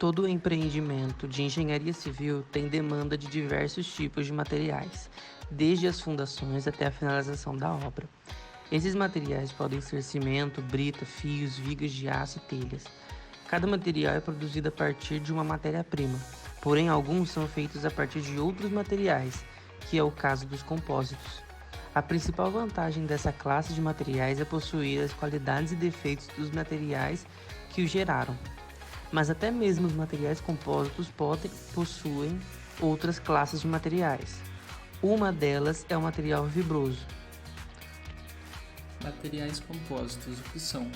Todo empreendimento de engenharia civil tem demanda de diversos tipos de materiais, desde as fundações até a finalização da obra. Esses materiais podem ser cimento, brita, fios, vigas de aço e telhas. Cada material é produzido a partir de uma matéria-prima, porém alguns são feitos a partir de outros materiais, que é o caso dos compósitos. A principal vantagem dessa classe de materiais é possuir as qualidades e defeitos dos materiais que os geraram. Mas até mesmo os materiais compósitos possuem outras classes de materiais. Uma delas é o material fibroso. Materiais compósitos, o que são?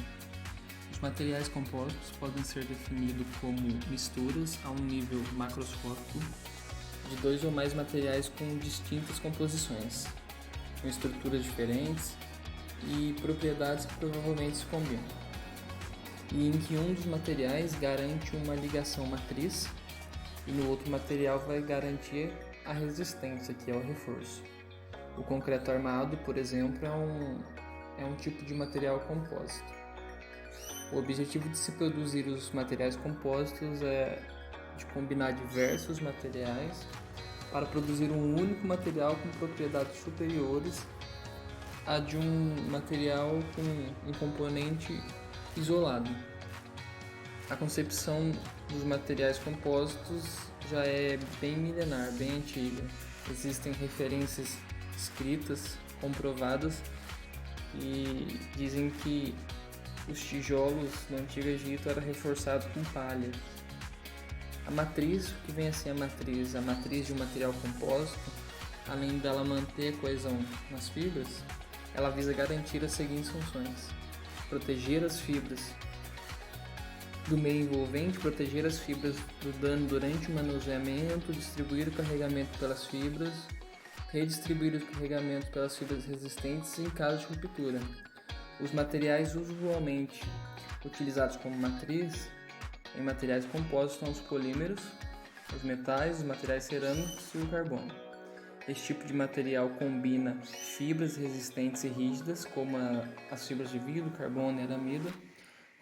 Os materiais compostos podem ser definidos como misturas a um nível macroscópico de dois ou mais materiais com distintas composições, com estruturas diferentes e propriedades que provavelmente se combinam, e em que um dos materiais garante uma ligação matriz e no outro material vai garantir a resistência, que é o reforço. O concreto armado, por exemplo, é um tipo de material compósito. O objetivo de se produzir os materiais compósitos é de combinar diversos materiais para produzir um único material com propriedades superiores à de um material com um componente isolado. A concepção dos materiais compósitos já é bem milenar, bem antiga. Existem referências escritas, comprovadas, e dizem que os tijolos do Antigo Egito eram reforçados com palha. A matriz, o que vem a ser a matriz de um material compósito, além dela manter a coesão nas fibras, ela visa garantir as seguintes funções: proteger as fibras do meio envolvente, proteger as fibras do dano durante o manuseamento, distribuir o carregamento pelas fibras, redistribuir o carregamento pelas fibras resistentes em caso de ruptura. Os materiais usualmente utilizados como matriz em materiais compostos são os polímeros, os metais, os materiais cerâmicos e o carbono. Esse tipo de material combina fibras resistentes e rígidas, como as fibras de vidro, carbono e aramida,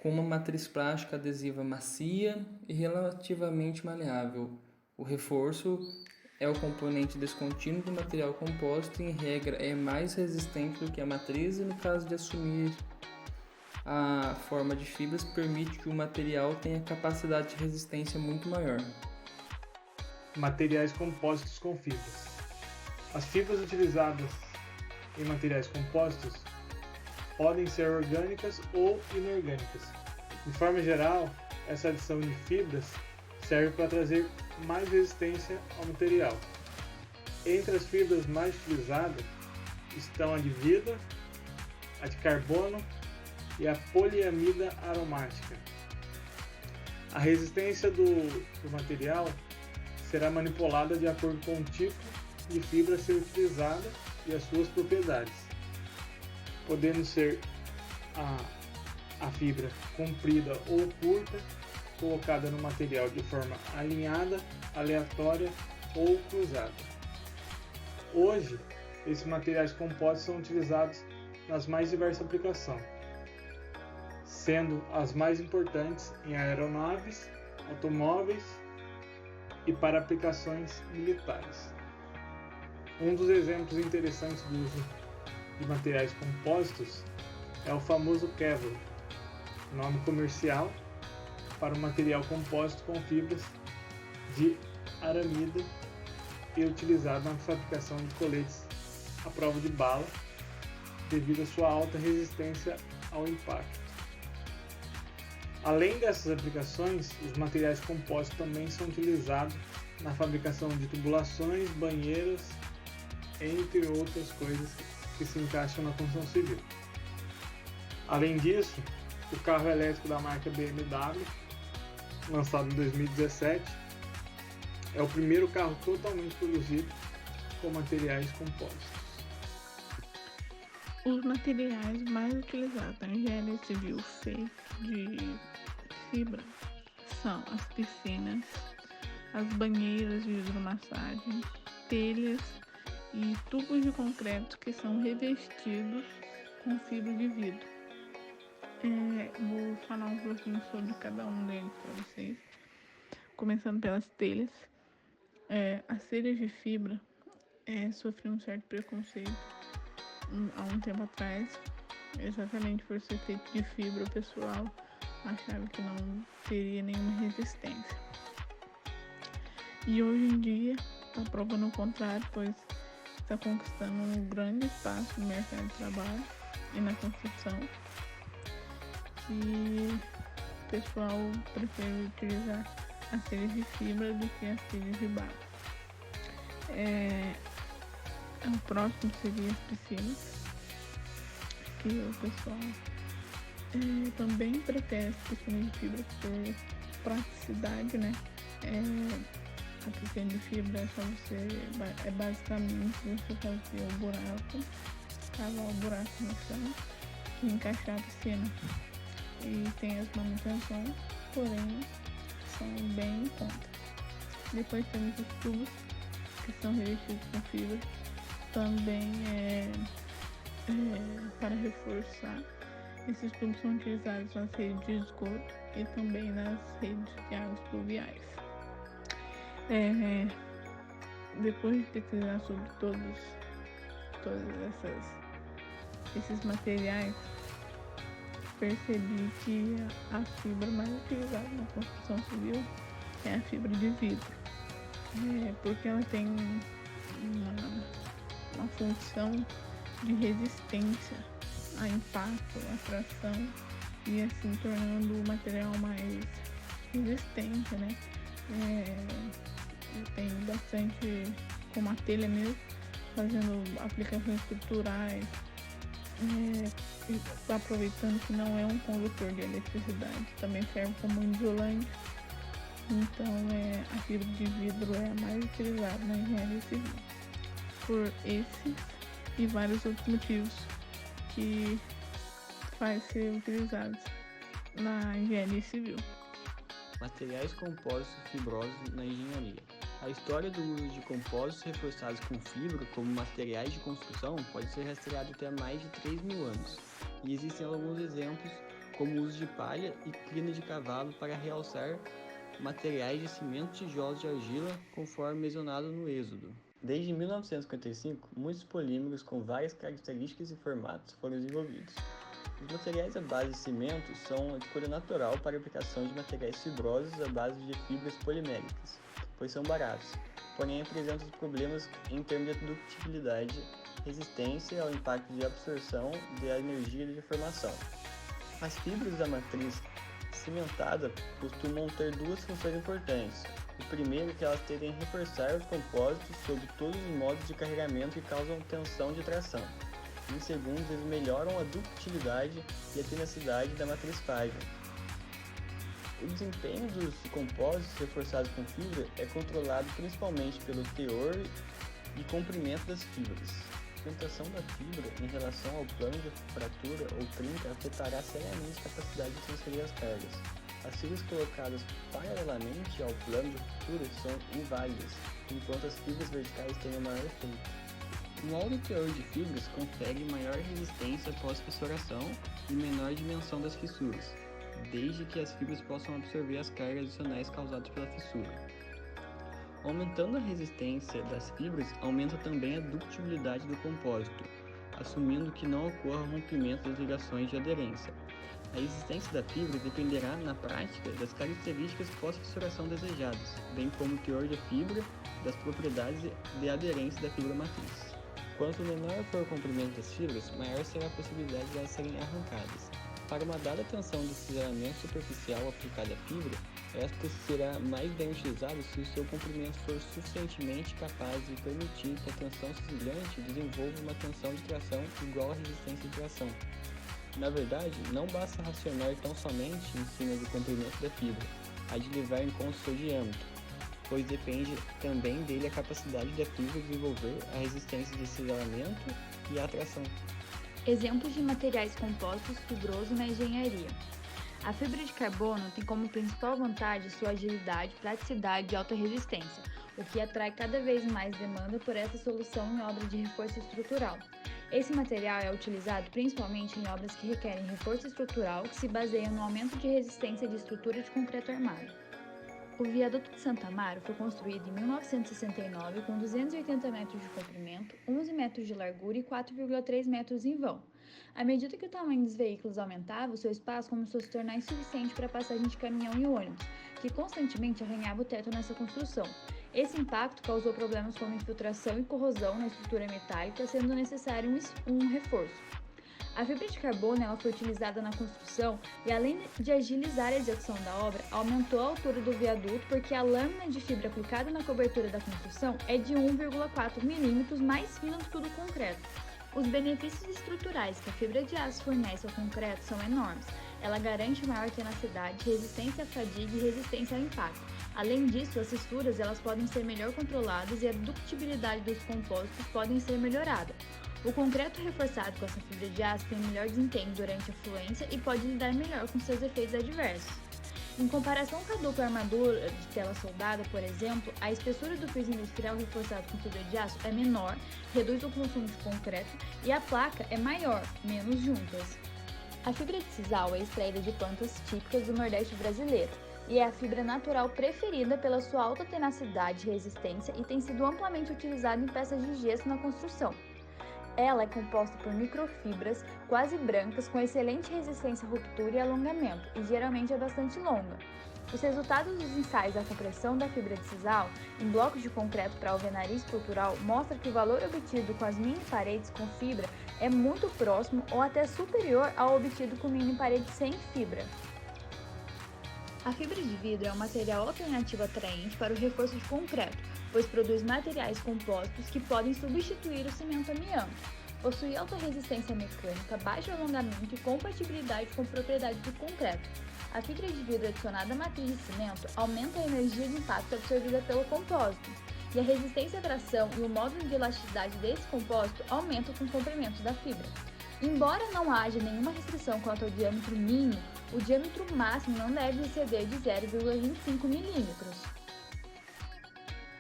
com uma matriz plástica adesiva macia e relativamente maleável. O reforço é o componente descontínuo do material composto e, em regra, é mais resistente do que a matriz e, no caso de assumir a forma de fibras, permite que o material tenha capacidade de resistência muito maior. Materiais compósitos com fibras. As fibras utilizadas em materiais compósitos podem ser orgânicas ou inorgânicas. De forma geral, essa adição de fibras serve para trazer mais resistência ao material. Entre as fibras mais utilizadas estão a de vidro, a de carbono e a poliamida aromática. A resistência do material será manipulada de acordo com o tipo de fibra a ser utilizada e as suas propriedades, podendo ser a fibra comprida ou curta, colocada no material de forma alinhada, aleatória ou cruzada. Hoje, esses materiais compostos são utilizados nas mais diversas aplicações, sendo as mais importantes em aeronaves, automóveis e para aplicações militares. Um dos exemplos interessantes do uso de materiais compósitos é o famoso Kevlar, nome comercial para um material compósito com fibras de aramida e utilizado na fabricação de coletes à prova de bala, devido à sua alta resistência ao impacto. Além dessas aplicações, os materiais compostos também são utilizados na fabricação de tubulações, banheiras, entre outras coisas que se encaixam na construção civil. Além disso, o carro elétrico da marca BMW, lançado em 2017, é o primeiro carro totalmente produzido com materiais compostos. Os materiais mais utilizados na engenharia civil feitos de fibra são as piscinas, as banheiras de hidromassagem, telhas e tubos de concreto que são revestidos com fibra de vidro. Vou falar um pouquinho sobre cada um deles para vocês. começando pelas telhas. As telhas de fibra sofriam um certo preconceito há um tempo atrás, exatamente por ser feito de fibra. O pessoal achava que não teria nenhuma resistência. E hoje em dia está provando o contrário, pois está conquistando um grande espaço no mercado de trabalho e na construção, que o pessoal prefere utilizar as telhas de fibra do que as telhas de barro. O próximo seria as piscinas, que o pessoal também prefere as piscinas de fibra por praticidade, né? A piscina de fibra é basicamente você fazer o buraco, cavar o buraco no chão e encaixar a piscina. E tem as manutenções, porém são bem em conta. Depois temos os tubos, que são revestidos com fibra, também para reforçar. Esses tubos são utilizados nas redes de esgoto e também nas redes de águas pluviais. Depois de pesquisar sobre todos esses materiais, percebi que a fibra mais utilizada na construção civil é a fibra de vidro, porque ela tem uma função de resistência a impacto, a tração, e assim tornando o material mais resistente, né? Tem bastante, como a telha mesmo, fazendo aplicações estruturais, aproveitando que não é um condutor de eletricidade, também serve como um isolante. Então a fibra de vidro é a mais utilizada na engenharia civil, por esses e vários outros motivos que faz ser utilizados na engenharia civil. Materiais compostos fibrosos na engenharia. A história do uso de compósitos reforçados com fibra como materiais de construção pode ser rastreada até mais de 3.000 anos, e existem alguns exemplos, como o uso de palha e crina de cavalo para realçar materiais de cimento, tijolos de argila, conforme mencionado no Êxodo. Desde 1955, muitos polímeros com várias características e formatos foram desenvolvidos. Os materiais à base de cimento são a escolha natural para a aplicação de materiais fibrosos à base de fibras poliméricas, pois são baratos, porém apresentam problemas em termos de ductilidade, resistência ao impacto de absorção da energia de deformação. As fibras da matriz cimentada costumam ter duas funções importantes. O primeiro é que elas tendem a reforçar os compósitos sob todos os modos de carregamento que causam tensão de tração. Em segundo, eles melhoram a ductilidade e a tenacidade da matriz frágil. O desempenho dos compósitos reforçados com fibra é controlado principalmente pelo teor e comprimento das fibras. A sustentação da fibra em relação ao plano de fratura ou trinca afetará seriamente a capacidade de transferir as cargas. As fibras colocadas paralelamente ao plano de fratura são inválidas, enquanto as fibras verticais têm o maior efeito. Um alto teor de fibras confere maior resistência após fissuração e menor dimensão das fissuras, desde que as fibras possam absorver as cargas adicionais causadas pela fissura. Aumentando a resistência das fibras, aumenta também a ductilidade do compósito, assumindo que não ocorra rompimento das ligações de aderência. A resistência da fibra dependerá, na prática, das características pós-fissuração desejadas, bem como o teor da fibra e das propriedades de aderência da fibra matriz. Quanto menor for o comprimento das fibras, maior será a possibilidade de elas serem arrancadas. Para uma dada tensão de cisalhamento superficial aplicada à fibra, esta será mais bem utilizada se o seu comprimento for suficientemente capaz de permitir que a tensão cisalhante desenvolva uma tensão de tração igual à resistência de tração. Na verdade, não basta racionar tão somente em cima do comprimento da fibra, há de levar em conta o seu diâmetro, pois depende também dele a capacidade da fibra de desenvolver a resistência de cisalhamento e a tração. Exemplos de materiais compostos fibrosos na engenharia. A fibra de carbono tem como principal vantagem sua agilidade, praticidade e alta resistência, o que atrai cada vez mais demanda por essa solução em obras de reforço estrutural. Esse material é utilizado principalmente em obras que requerem reforço estrutural que se baseiam no aumento de resistência de estrutura de concreto armado. O viaduto de Santa Amaro foi construído em 1969 com 280 metros de comprimento, 11 metros de largura e 4,3 metros em vão. À medida que o tamanho dos veículos aumentava, o seu espaço começou a se tornar insuficiente para a passagem de caminhão e ônibus, que constantemente arranhava o teto nessa construção. Esse impacto causou problemas como infiltração e corrosão na estrutura metálica, sendo necessário um reforço. A fibra de carbono ela foi utilizada na construção e, além de agilizar a execução da obra, aumentou a altura do viaduto porque a lâmina de fibra aplicada na cobertura da construção é de 1,4 milímetros mais fina do que o do concreto. Os benefícios estruturais que a fibra de aço fornece ao concreto são enormes. Ela garante maior tenacidade, resistência à fadiga e resistência ao impacto. Além disso, as fissuras elas podem ser melhor controladas e a ductibilidade dos compósitos podem ser melhorada. O concreto reforçado com essa fibra de aço tem melhor desempenho durante a fluência e pode lidar melhor com seus efeitos adversos. Em comparação com a dupla armadura de tela soldada, por exemplo, a espessura do piso industrial reforçado com fibra de aço é menor, reduz o consumo de concreto e a placa é maior, menos juntas. A fibra de sisal é extraída de plantas típicas do Nordeste brasileiro e é a fibra natural preferida pela sua alta tenacidade e resistência e tem sido amplamente utilizada em peças de gesso na construção. Ela é composta por microfibras quase brancas com excelente resistência à ruptura e alongamento, e geralmente é bastante longa. Os resultados dos ensaios da compressão da fibra de sisal em blocos de concreto para alvenaria estrutural mostra que o valor obtido com as mini paredes com fibra é muito próximo ou até superior ao obtido com mini paredes sem fibra. A fibra de vidro é um material alternativo atraente para o reforço de concreto, pois produz materiais compostos que podem substituir o cimento amianto. Possui alta resistência mecânica, baixo alongamento e compatibilidade com propriedades do concreto. A fibra de vidro adicionada à matriz de cimento aumenta a energia de impacto absorvida pelo compósito, e a resistência à tração e o módulo de elasticidade desse compósito aumentam com o comprimento da fibra. Embora não haja nenhuma restrição quanto ao diâmetro mínimo, o diâmetro máximo não deve exceder de 0,25 milímetros.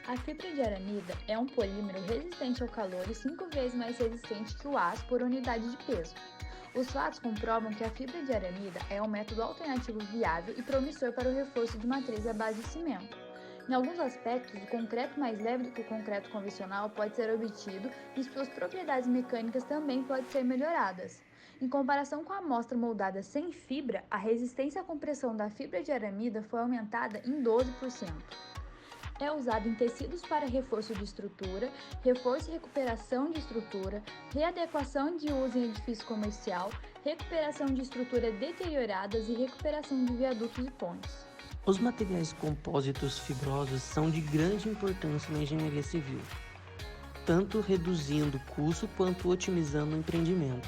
A fibra de aramida é um polímero resistente ao calor e 5 vezes mais resistente que o aço por unidade de peso. Os fatos comprovam que a fibra de aramida é um método alternativo viável e promissor para o reforço de matriz à base de cimento. Em alguns aspectos, o concreto mais leve do que o concreto convencional pode ser obtido e suas propriedades mecânicas também podem ser melhoradas. Em comparação com a amostra moldada sem fibra, a resistência à compressão da fibra de aramida foi aumentada em 12%. É usado em tecidos para reforço de estrutura, reforço e recuperação de estrutura, readequação de uso em edifício comercial, recuperação de estruturas deterioradas e recuperação de viadutos e pontes. Os materiais compósitos fibrosos são de grande importância na engenharia civil, tanto reduzindo o custo quanto otimizando o empreendimento.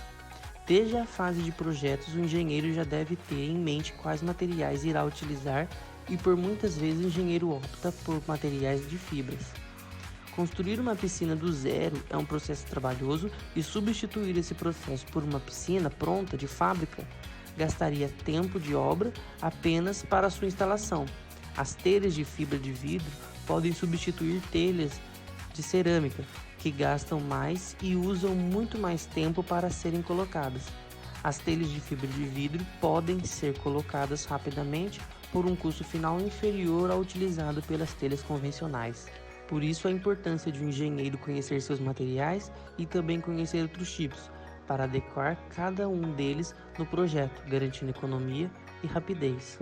Desde a fase de projetos, o engenheiro já deve ter em mente quais materiais irá utilizar e por muitas vezes o engenheiro opta por materiais de fibras. Construir uma piscina do zero é um processo trabalhoso e substituir esse processo por uma piscina pronta de fábrica gastaria tempo de obra apenas para sua instalação. As telhas de fibra de vidro podem substituir telhas de cerâmica, que gastam mais e usam muito mais tempo para serem colocadas. As telhas de fibra de vidro podem ser colocadas rapidamente por um custo final inferior ao utilizado pelas telhas convencionais. Por isso a importância de um engenheiro conhecer seus materiais e também conhecer outros tipos, para adequar cada um deles no projeto, garantindo economia e rapidez.